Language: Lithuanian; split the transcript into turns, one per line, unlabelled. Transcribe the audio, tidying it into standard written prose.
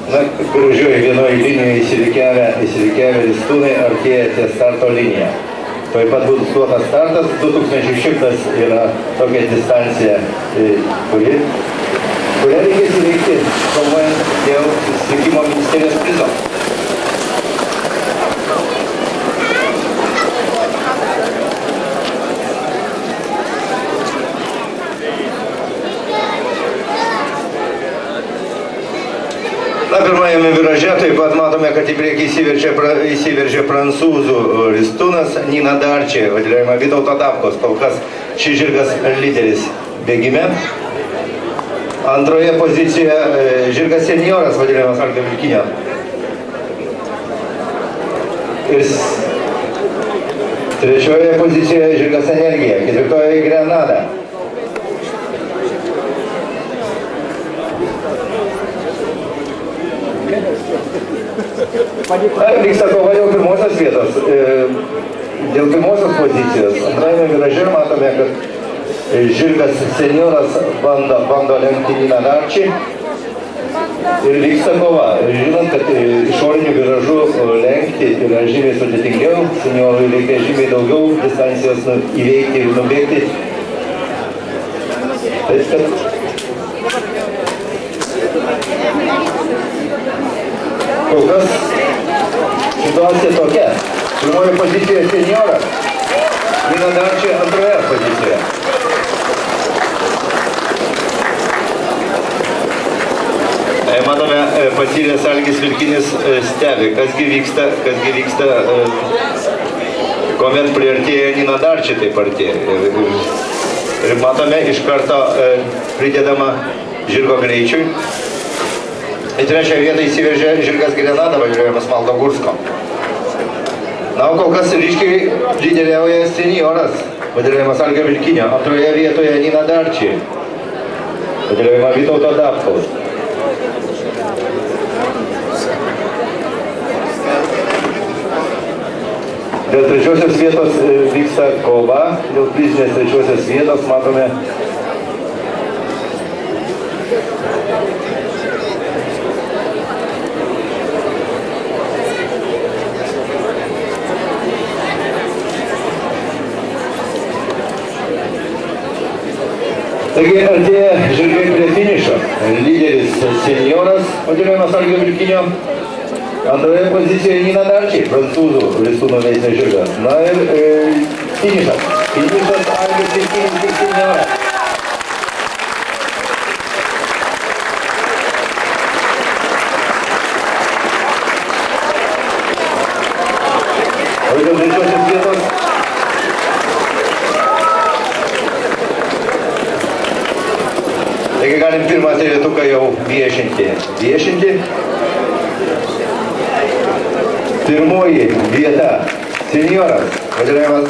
Na, gražiuoju vienoje linijoje įsirikiavę ristūnai artėja ties starto linija. Taip pat bus duotas startas, 2100 yra tokia distancija, kurią reikės įveikti, kovojant dėl susisiekimo ministerijos prizo. Na, pirmajame viraže taip pat matome, kad į priekį įsiveržė prancūzų ristūnas Nina Darči, vadinama Vytauto Dapkos. Kol kas šis žirgas lyderis bėgime. Antroje pozicijoje žirgas senioras, vadinamas Algio Vilkinio. Ir trečioje pozicijoje žirgas Energija, ketvirtoje Grenada. Vyksta kova dėl pirmosios vietos, dėl pirmosios pozicijos. Antrajame viraže matome, kad žirgas senioras bando lenkti Niną Darčį ir vyksta kova. Žinant, kad išorinių viražų lenkti yra žymiai sudėtingiau, seniorui reikia žymiai daugiau distancijos įveikti ir nubėgti. Taip, kad kol kas situacija tokia. Pirmoje pozicijoje senioras, Nina Darči antroje pozicijoje. Matome, patyręs Algis Vilkinis stebi, kasgi vyksta, kuomet priartėja Nina Darči, taip artėja. Ir matome iš karto pridedama žirgo greičiui. Į trečią vietą įsiveržė žirgas Grenada, vadinamas Maldo Gursko. Na, o kol kas ryškiai lyderiauja senioras, vadinamas Algio Vilkinio. Antroje vietoje Nina Darči, vadinama Vytauto Dapkaus. Dėl trečiosios vietos vyksta kova, dėl prizinės trečiosios vietos matome Taigi artėja žirgai prie finišo. Lyderis senioras, vadinamas Algio Vilkinio. Antroje pozicijoje Nina Darči, prancūzų ristūno veislės žirgas. Na ir finišas. Finišas Algis Vilkinis ir senioras. O dėl trečiosios vietos taigi galim pirmą trietuką jau viešinti. Pirmoji vieta senioras, vadinamas